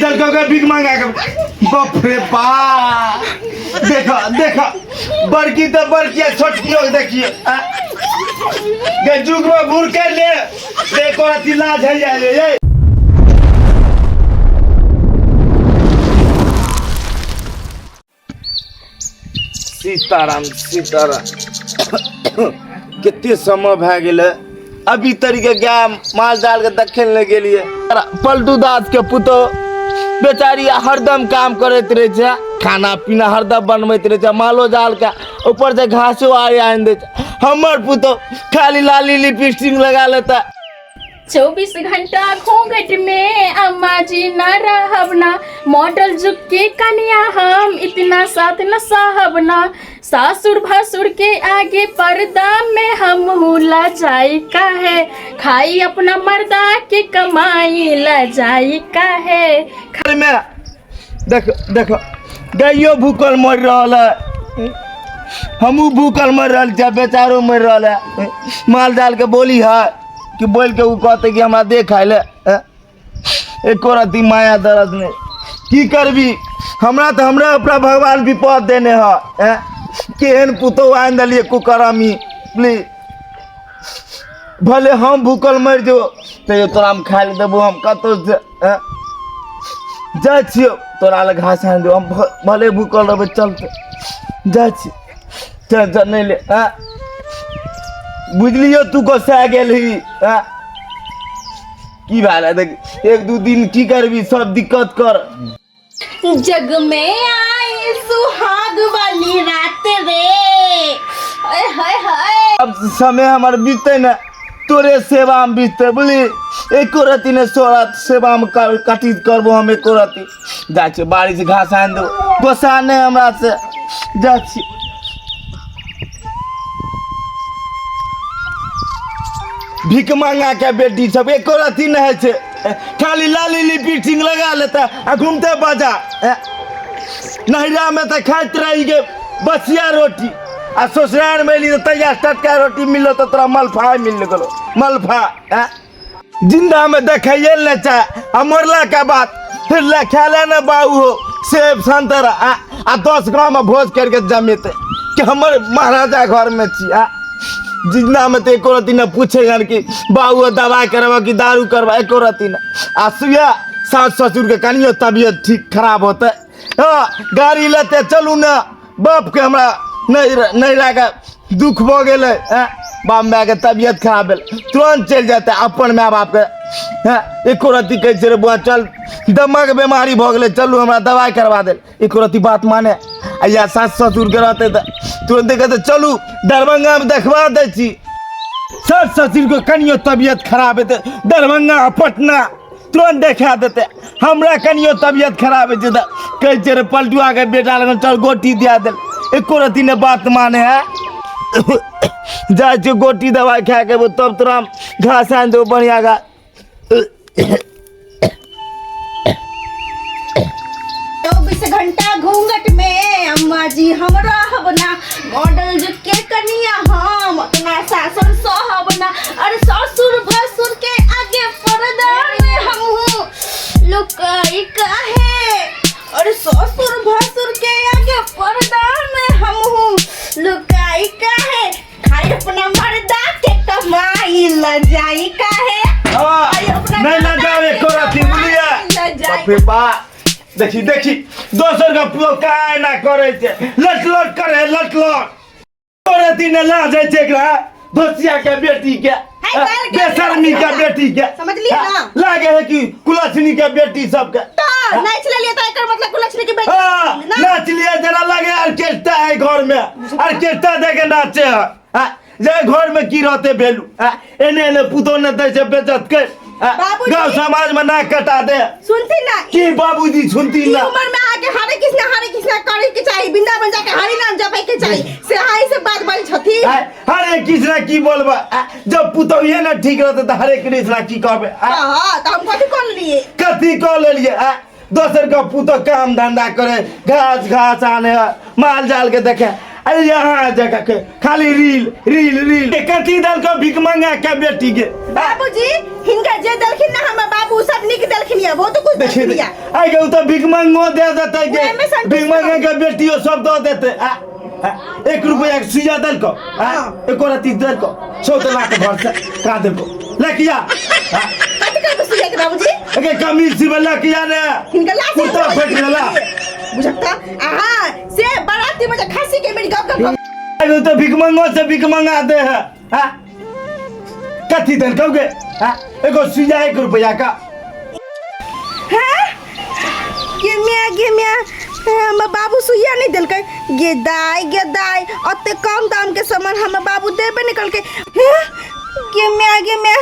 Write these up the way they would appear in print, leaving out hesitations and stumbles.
चल कहो भीख मांगा के बाप रे बाप देखो देखो बड़की तो बड़की छोटकी हो देखिए जुग में घूर के ले देखो लाज है ये सीताराम सीताराम कितने समय भै गेले अभी तरीके गाय माल जाल के देखे ले गेलिए पलटू दास के पुतो बेचारी हरदम काम करते रहे खाना पीना हरदम बनबैत रहे मालो जाल का ऊपर से घासो आन दे हमर पुतो खाली लाली लिपस्टिक लगा लेता 24 घंटा घूंघट में अम्मा जी न रहब ना मॉडल जुग के कन्या हम इतना साथ न साहब ना सासुर भसुर के आगे पर्दा में हम ला जाई का है खाई अपना मर्दा के कमाई ला जाई का है में देखो देखो गाइयो भूखल मर रहा है हमू भूखल मर रहा बेचारो मर रहा है माल जाल के बोली है कि बोल के वो कहते कि हमारा देख ले एको रती माया दर्द में की करबी हमरा तो हमरा अपना भगवान विपद देने है केहन पुतो आन दिलिए कुकरामी प्लीज भले हम भूखल मर जो तो तोरा हम खाए देबो हम कतो जा छियो तोरा लग घास आन दो हम भले भूखल रहबे चलते जा छी चल नहीं ले बुझलियो तू को सह गेल ही की भाला देख एक दो दिन की करबी सब दिक्कत कर जग में आई सुहाग वाली रात रे हाय हाय अब समय हमार बीते न तोरे सेवा में बीते बोली एको रती ने सोरा सेवा में काटी करबो हम एको रती जा छी बारिश घास आन दो गोसा ने हमरा से जा छी भीख मांगा के बेटी सब एको रती न है खाली लाली लिपस्टिक लगा लेता आ घूमते बाजा नहिरा में तो खाते रही के बसिया रोटी आ ससुराल में ली तो तैयार टटका रोटी मिलो तो तोरा मलफा मिल गलो मलफा जिंदा में देखाइए ले चाहे मरला के बाद फिर ले खेले न बाऊ हो सेब संतरा आ 10 गाँव में भोज करके जमेते कि हमर महाराजा घर में छी जिंदा में तो एको रती न पूछे कि बाबू दवाई करवा कि दारू करवा एको रती न आ सुया सास ससुर के कनियो तबियत ठीक खराब होते गाड़ी लेते चलू न बाप के हमरा नहीं रह दुख भो गए बाप माय के तबियत खराब भेल तुरंत चल जाते अपन माय बाप के एको रती कहे रे बुआ चल दमा के बीमारी भो गए चलू हमरा दवाई करवा दे एको रती बात माने या सास ससुर के रहते तो तुरंत कहते चलू दरभंगा में देखवा दे छी सास ससुर को कनियो तबियत खराब है दरभंगा पटना तुरंत देखा देते हमरा कनियो तबियत खराब है कहे रे पलटुआ के बेटा लगन चल गोटी दिया दे एको रती ने बात माने है जा गोटी दवाई खा के तब तोरा घास आन दो बढ़िया गा 24 घंटा घूंघट में अम्मा जी हमरा हबना मॉडल जुग के कन्या हम अपना सासुर सोहबना अरे ससुर भसुर के आगे पर्दा में हम हूँ लुकाई काहे और ससुर भसुर के आगे पर्दा में हम हूँ लुकाई काहे खाई अपना मर्दा के कमाई ल जाई काहे नहीं लगावे कोराती बुलिया देखी देखी दोसर का पुरो काय ना करे छे लट लट करे लट लट कोराती ने ला जाय छे एकरा दोसिया के बेटी के बेशर्मी के बेटी के समझ लिया ना लागे है कि कुलछनी के बेटी सब के नाच ले लिया तो एकर मतलब कुलछनी के बेटी नाच लिया जरा लगे ऑर्केस्ट्रा है घर में ऑर्केस्ट्रा देके नाचे है जे घर में की रहते भेलू एने एने पुतो ने दे से बेइज्जत कर गाँव समाज में ना कटा दे सुनती ना कि बाबूजी सुनती ना उम्र में आके हरे कृष्णा करे के चाहिए वृंदावन जाके हरि नाम जपे के चाहिए से हाई से बात बड़ी छथी हरे कृष्णा की बोलबा जब पुतो ये ना ठीक रहते तो हरे कृष्णा की कहबे हां तो हम कथी कर लिए दोसर का पुतो काम धंधा करे घास घास आने माल जाल के देखे अरे यहाँ जगह के खाली रील रील रील कथी दल को भिक मंगा के बेटी के बाबूजी हिनका जे दलखिन ना हमर बाबू सब निक दलखिन या वो तो कुछ देखिए दलखिन या आई के तो भिक मंगो दे देते के ओएमे संतुष्ट भिक मंगा के बेटियों सब दो देते 1 रुपया के सुइया दल को एक राती दल को 14 लाख भर से का दल को लकिया कत कर बसिया के बाबूजी के कमीज से लकिया ने हिनका लाश कुत्ता फेंक देला बुझता आहा से बाराती में खासी के मेरी गप गप आई तो भिक मंगो से भिक मंगा दे है हां कथी दल कहोगे एगो सुइया 1 रुपया का हैं गे मिया हमर बाबू सुइया नहीं दिलकै गेदाई अते कम दाम के सामान हमर बाबू देबे निकल के गे मिया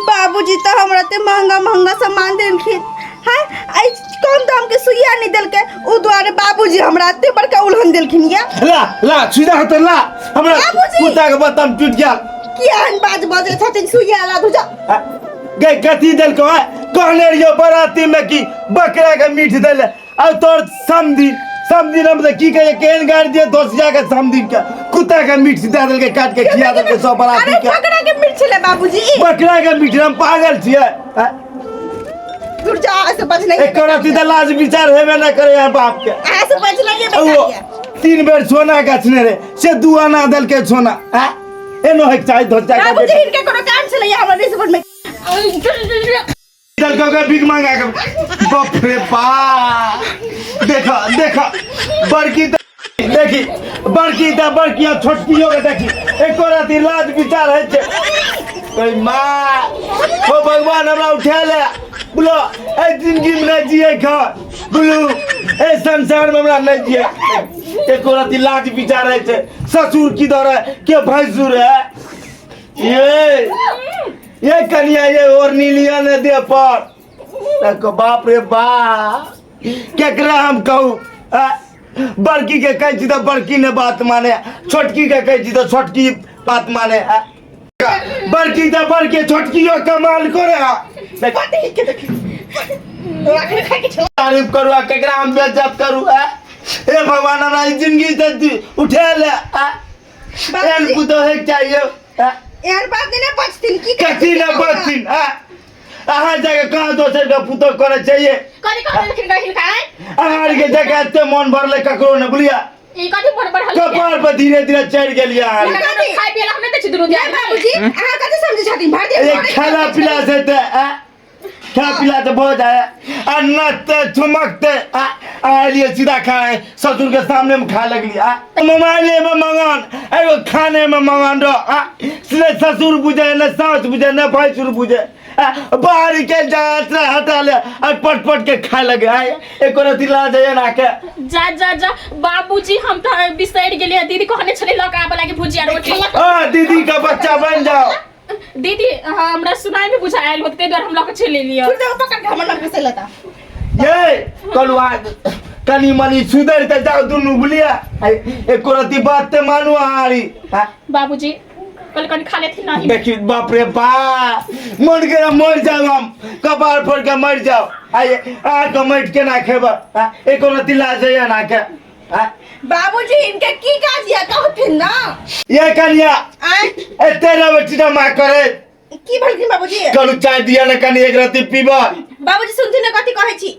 बाबूजी तो हमरा ते महंगा सामान देलखिन हां आई कम दाम के सुइया नहीं दिलकै उ द्वारे बाबूजी हमरा अते बड़का उल्हन देलखिन या ला सुइया हत ला हमरा बाबूजी! कुत्ता के बतम टूट गया कियान बाज बजे छथिन सुइया ला दुजा गए कथी दल को कहने रहियो बराती में कि बकरा के मीठ दल और तोर समधी हम तो की कहे केन गाड़ दिए दोसिया के समधी के कुत्ता के मीठ दे दल के काट के खिया दल के सब बराती अरे के बकरा के मिर्च छले बाबूजी बकरा के मीठ हम पागल छिए दूर जा ऐसे बच नहीं एक राती द लाज विचार हेबे न करे है बाप के ऐसे बच नहीं वो बेटा 3 बेर सोना गछने रे से 2 आना दल के सोना एनो है चाय धोचा के बाबूजी इनके कोनो काम छले या हमर रिसोर्ट में दल को भीख मांगा के बाप रे बा देखा बड़की देखी बड़की छोटकियों के देखी एको राती लाज विचार है छे कोई माँ ओ भगवान हमरा उठा ले बोलो ए जिंदगी में नहीं जिए खा बोलो ए संसार में हमरा नहीं जिए एको राती लाज विचार है छे ससुर की दौर है के भैंसुर है ये कन्या ये और नीलिया ने दे पर तक बाप रे बा केकरा हम कहूँ बड़की के कह छी तो बड़की ने बात माने छोटकी के कह छी तो छोटकी बात माने बड़की तो बड़के छोटकियों कमाल करे तारीफ करू केकरा हम बेइज्जत करू ए भगवान हमरा जिंदगी से उठे ले एन कुतो है चाहिए यार बात ने बचतिन की कथी न बचतिन अहाँ जगह कहाँ दोसर के पुतो करे चाहिए कथी अहाँ के जगह एते मन भरले ककरो न बुलिया ई कथी पर कपार पर धीरे चढ़ गेलिया अहाँ खाइ पियला हम नहीं दुनु दिया बाबूजी अहाँ कथी समझे छथिन भर दे ये खाना पिला से ते खा पिला तो बहुत आया अन्नते चमकते लिए सीधा खाए ससुर के सामने में खा लगली मोबाइल में मंगान एगो खाने में मंगान रो सीधे ससुर बुझे न सास बुझे न भैंसुर बुझे बाहर के जात हटा ले और पट के खाए लगे एक रति ला जाए ना के जा बाबूजी हम तो बिसर गेलिए दीदी कहने छले लगा आबे लागे भुजिया रोटी दीदी का बच्चा बन जाओ दीदी हमरा सुनाई में बुझायल होते द्वारा हम लोग छले लियो फिर जब पकड़ के हमर नाम से लता ये कलवा कनी मनी सुधर के जाओ दुनु बुलिया एक रति बात ते मानु हारी बाबूजी कल कन खा लेथि नहीं देखी बाप रे बा मन के मर जाओ हम कपार फोड़ के मर जाओ आ के मट के ना खेबा एक रति ला जाए ना के बाबूजी इनके की काज या कहथिन ना ये कन्या ए तेरा बेटी मा करे की भलखिन बाबूजी कलु चाय दिया ना कनी एक रति पीबा बाबूजी सुनथिन ना कथी कहै छी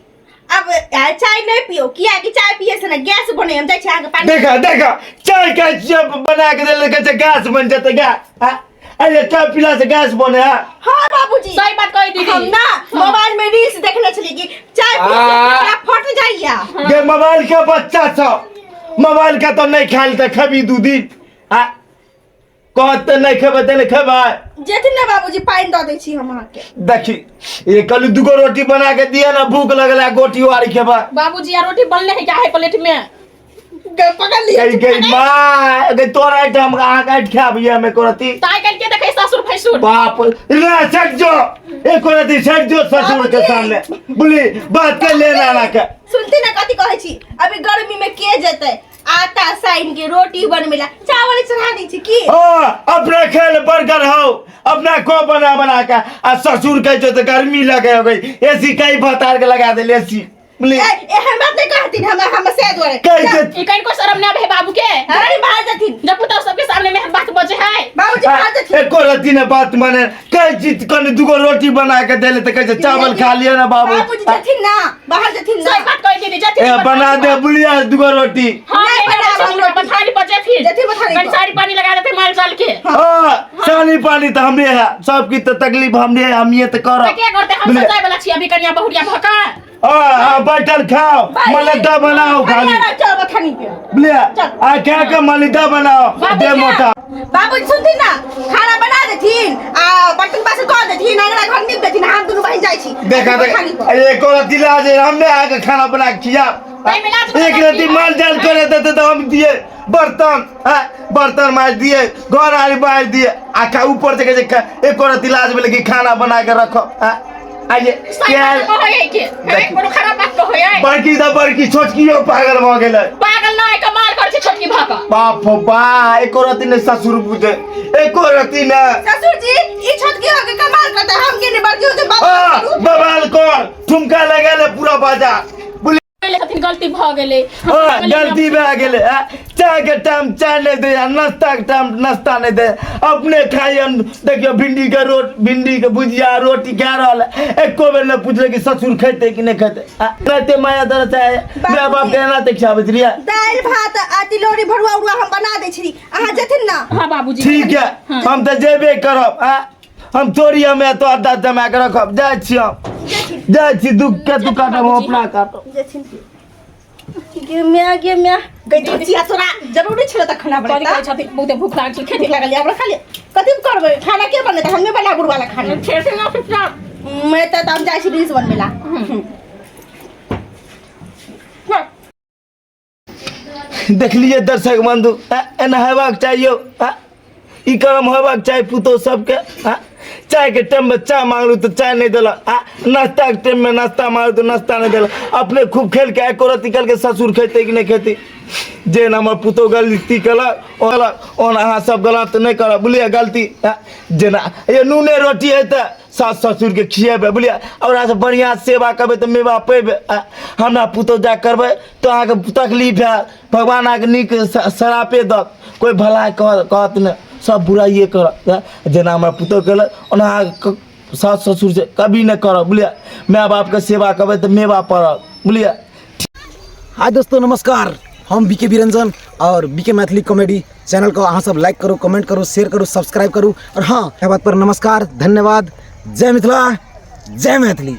अब चाय नहीं पियो किया कि चाय पिए से ना गैस बने हम जाय छी आगे पानी देखा चाय का जब बना के देले के गैस बन जते गा अरे चाय पिला से गैस बने हां बाबूजी सही बात कही दीदी हम ना मोबाइल में रील्स देखने चली कि चाय पिए से फट जाइया ये मोबाइल के बच्चा सब मोबाइल का तो नहीं खाइल त खबी 2 दिन कहत नहीं खेबे देले खेबे जेथिन ना बाबूजी पानी द दै छी हम अहाँ के देखी ये कल 2 रोटी बना के दिया ना भूख लगला गोटी वाली खेबा बाबूजी यार रोटी बनले है क्या है प्लेट में पकड़ लिया गई मां अगर तोरा आइटम का काट खाबी हमें कोरती ताई कल के देखे ससुर भैंसुर बाप रे सट जो एक कोरती सट जो ससुर के सामने बोली बात कर लेना ना के सुनती ना कथी कहै छी अभी गर्मी में के जेतै आटा साइन के रोटी बनमेला चावल चढ़ा दै छी की अपना खेल बर्गर हो अपना को बना के आ ससुर के जो तो गर्मी लगे हो गई एसी कई भतार के लगा दे एसी बोलिए हम बात नहीं कहती हम से दुआरे कैसे ई कहीं को शर्म ना है बाबू के अरे बाहर जथिन जब पुता सबके सामने में बात बजे है बाबूजी बाहर जथिन एको रति ने बात माने कई चीज कने दुगो रोटी बना के देले त कैसे चावल खा लियो ना बाबू बाबूजी जथिन ना बाहर जथिन ना सही बात कह दीदी जति ए बना दे बुलिया दुगो रोटी हां नहीं बना, बना बथानी बजे फिर जति बथानी कहीं साड़ी पानी लगा देते माल चाल के हां सानी पानी तो हमरे है सबकी तो तकलीफ हमरे है हम ये तो तो करब क्या करते हम सजाए वाला छी अभी कन्या बहुरिया भका बैठल खाओ मलिदा बनाओ खाली चल बथानी पे बुलिया आ क्या का मलिदा बनाओ दे मोटा बाबूजी सुनथिन ना खाना बना देथिन आ बर्तन बासन कर देथिन अगला घर निप देथिन हम दुनु बहिन जाइ छी देखा एक और दिला जे हमने आके खाना बना के खिया नहीं मिला एक रति माल जाल करे देते तो हम दिए बर्तन माज दिए घर आली बाज दिए आखा ऊपर से एक और इलाज में लगी खाना बना के रखो आइए क्या होय के कोनो खराब बात तो होय बड़की छोटकियो पागल भ गेल पागल ना है कमाल कर छी छोटकी भाका बाप हो बा एक और ने ससुर बुझे एक और ने ससुर जी ई छोटकी हो के कमाल करता हम के ने बड़की हो के हां बवाल कर ठुमका लगेले पूरा बाजार लेकिन गलती भ गेले गलती भए गेले चाय के टाइम चाय नहीं दे नाश्ता के टाइम नाश्ता नहीं दे अपने खाई देखियो भिंडी के भुजिया रोटी खा रहा है एको बेर न पूछले कि ससुर खेते कि नहीं खेते रहते माया दर चाहे माय बाप के ना तक खाबत रिया दाल भात आ तिलौरी भरुआ उरुआ हम बना दे छी अहाँ जथिन ना हां बाबूजी ठीक है हम तो जेबे करब हम थोड़ी हमें तो अड्डा जमा के रखब जाय छी हम जाय छी दुख के तू काटब अपना काटब जथिन गे म्या गई छिया तोरा जरूरी छले त खाना करी बना कहै छथि बहुते भूख लागल छै खेती लागल हमरा खा ले कथि करबै खाना के बने त हमे बना गुड़ वाला खाना फेर से ना चुपचाप मैं त हम जाइ छी रील्स बनबेला देख लीजिए दर्शक बंधु एना हेबाक चाहिए ई कर्म हेबाक चाहिए पुतो सबके चाय के टाइम में चाय मांगलू तो चाय नहीं दिला नाश्ता के टाइम में नाश्ता मांगलू तो नाश्ता नहीं दिला अपने खूब खेल के एक औरत निकल के ससुर खेते कि नहीं खेते जे हमर पुतो गलती कलक ओन अहाँ सब गलत नहीं करब बुलिए गलती जेना ये नूने रोटी है तो सास ससुर के खिएबे बुलिए और से बढ़िया सेवा करबे तो मेवा पेबे हमरा पुतो जा करबे तो अहाँके तकलीफ है भगवान अहाँके नीक शरापे दत कोई भला कहत नहीं सब बुराइए कर जेना हमारा पुतो कलक ओना सास ससुर से कभी नहीं करब बुलिए माय बाप के सेवा करबे तो मेवा पड़ब बुलिए। हाय दोस्तों नमस्कार हम बीके बिरंजन और बीके मैथिली कॉमेडी चैनल को अहाँ सब लाइक करो कमेंट करो शेयर करो सब्सक्राइब करो और हाँ यह बात पर नमस्कार धन्यवाद जय मिथिला जय मैथिली।